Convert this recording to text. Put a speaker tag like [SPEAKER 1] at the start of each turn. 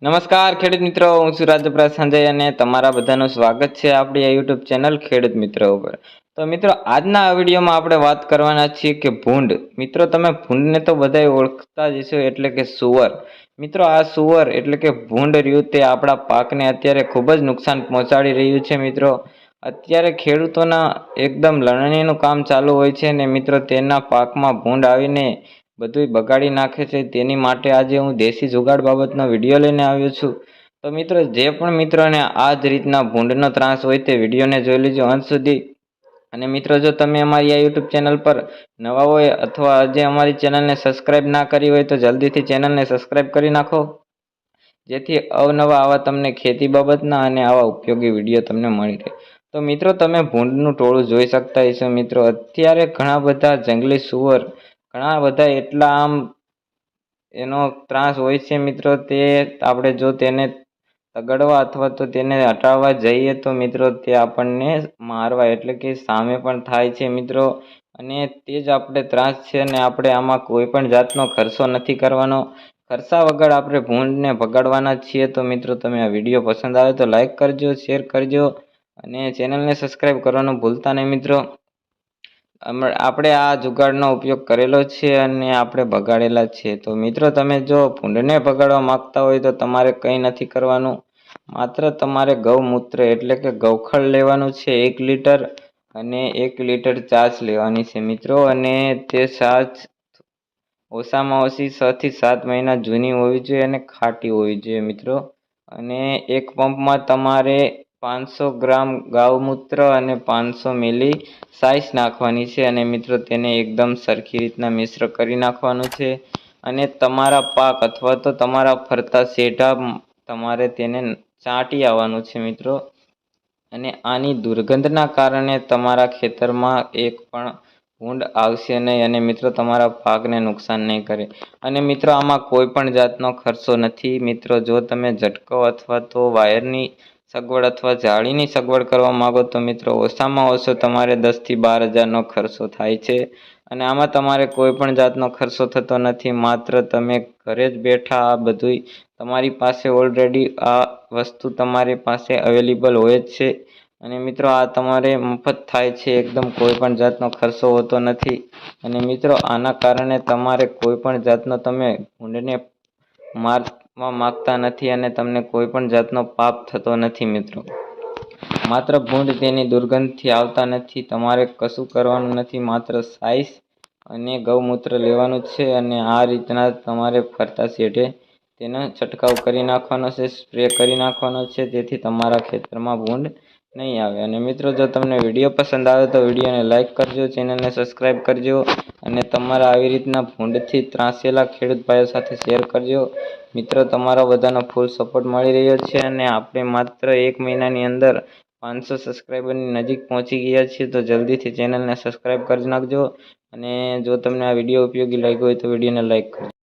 [SPEAKER 1] નમસ્કાર ખેડૂત મિત્રો, હું છું રાજપ્રસાદ સંજય અને તમારા બધાનું સ્વાગત છે આપણી આ યુટ્યુબ ચેનલ ખેડૂત મિત્રો ઉપર. તો મિત્રો, આજના આ વિડીયોમાં આપણે વાત કરવાના છીએ કે ભૂંડ. મિત્રો, તમે ભૂંડને તો બધાય ઓળખતા જ હશો, એટલે કે સુવર. મિત્રો, આ સુવર એટલે કે ભૂંડ રહ્યું તે આપણા પાકને અત્યારે ખૂબ જ નુકસાન પહોંચાડી રહ્યું છે. મિત્રો, અત્યારે ખેડૂતોના એકદમ લણણીનું કામ ચાલુ હોય છે ને મિત્રો, તેના પાકમાં ભૂંડ આવીને બધું બગાડી નાખે છે. તેની માટે આજે હું દેશી જુગાડ બાબતનો વિડીયો લઈને આવ્યો છું. તો મિત્રો, જે પણ મિત્રોને આ જ રીતના ભૂંડનો ત્રાસ હોય તે વિડીયોને જોઈ લેજો અંત સુધી. અને મિત્રો, જો તમે અમારી આ યુટ્યુબ ચેનલ પર નવા હોય અથવા હજી અમારી ચેનલને સબસ્ક્રાઇબ ના કરી હોય તો જલ્દીથી ચેનલને સબસ્ક્રાઇબ કરી નાખો, જેથી અવનવા આવા તમને ખેતી બાબતના અને આવા ઉપયોગી વિડીયો તમને મળી રહે. તો મિત્રો, તમે ભૂંડનું ટોળું જોઈ શકતા હશો. મિત્રો, અત્યારે ઘણા બધા જંગલી સુવર, ઘણા બધા એટલા આમ એનો ત્રાસ હોય છે. મિત્રો, તે આપણે જો તેને તગડવા અથવા તો તેને હટાવવા જઈએ તો મિત્રો તે આપણને મારવા એટલે કે સામે પણ થાય છે. મિત્રો, અને તે જ આપણે ત્રાસ છે અને આપણે આમાં કોઈ પણ જાતનો ખર્ચો નથી કરવાનો. ખર્ચા વગર આપણે ભૂંડને ભગાડવાના છીએ. તો મિત્રો, તમે આ વિડીયો પસંદ આવે તો લાઈક કરજો, શેર કરજો અને ચેનલને સબસ્ક્રાઈબ કરવાનું ભૂલતા નહીં. મિત્રો, આપણે આ જુગાડનો ઉપયોગ કરેલો છે અને આપણે બગાડેલા છે. તો મિત્રો, તમે જો ભૂંડને ભગાડવા માંગતા હોય તો તમારે કંઈ નથી કરવાનું. માત્ર તમારે ગૌમૂત્ર એટલે કે ગૌખળ લેવાનું છે 1 લીટર, અને 1 લીટર છાશ લેવાની છે. મિત્રો, અને તે છાશ ઓછામાં ઓછી 6 થી 7 મહિના જૂની હોવી જોઈએ અને ખાટી હોવી જોઈએ. મિત્રો, અને એક પંપમાં તમારે 500 ગ્રામ ગૌમૂત્ર અને 500 મિલી છાશ નાખવાની છે. અને મિત્રો, તેને એકદમ સરખી રીતના મિશ્ર કરી નાખવાનું છે. અને તમારા પાક અથવા તો તમારા ફરતા શેઢા તમારે તેને ચાટી આવવાનું છે. મિત્રો, અને આની દુર્ગંધના કારણે તમારા ખેતરમાં એક પણ ભૂંડ આવશે નહીં અને મિત્રો તમારા પાકને નુકસાન નહીં કરે. અને મિત્રો, આમાં કોઈ પણ જાતનો ખર્ચો નથી. મિત્રો, જો તમે ઝટકો અથવા તો વાયરની સગવડ અથવા જાળીની સગવડ કરવા માંગો તો મિત્રો ઓછામાં ઓછો તમારે 10 થી 12 હજારનો ખર્ચો થાય છે. અને આમાં તમારે કોઈ પણ જાતનો ખર્ચો થતો નથી. માત્ર તમે ઘરે જ બેઠા આ બધું તમારી પાસે ઓલરેડી આ વસ્તુ તમારી પાસે અવેલેબલ હોય જ છે. અને મિત્રો, આ તમારે મફત થાય છે, એકદમ કોઈ પણ જાતનો ખર્ચો હોતો નથી. અને મિત્રો, આના કારણે તમારે કોઈ પણ જાતનો તમે ભૂંડને મારવા માંગતા નથી અને તમને કોઈ પણ જાતનો પાપ થતો નથી. મિત્રો, માત્ર ભૂંડ તેની દુર્ગંધથી આવતા નથી. તમારે કશું કરવાનું નથી, માત્ર છાશ અને ગૌમૂત્ર લેવાનું છે અને આ રીતના તમારે ફરતા શેઢે તેનો છંટકાવ કરી નાખવાનો છે, સ્પ્રે કરી નાખવાનો છે, જેથી તમારા ખેતરમાં ભૂંડ નહીં આવે. અને મિત્રો, જો તમને વિડીયો પસંદ આવે તો વિડીયોને લાઈક કરજો, ચેનલને સબસ્ક્રાઈબ કરજો અને તમારા આવી રીતના ભૂંડથી ત્રાસેલા ખેડૂત ભાઈઓ સાથે શેર કરજો. મિત્રો, તમારો બધાનો ફૂલ સપોર્ટ મળી રહ્યો છે અને આપણે માત્ર 1 મહિનાની અંદર 500 સબસ્ક્રાઈબરની નજીક પહોંચી ગયા છીએ. તો જલ્દીથી ચેનલને સબસ્ક્રાઈબ કરી નાખજો. અને જો તમને આ વિડીયો ઉપયોગી લાગ્યો હોય તો વિડીયોને લાઈક કરજો.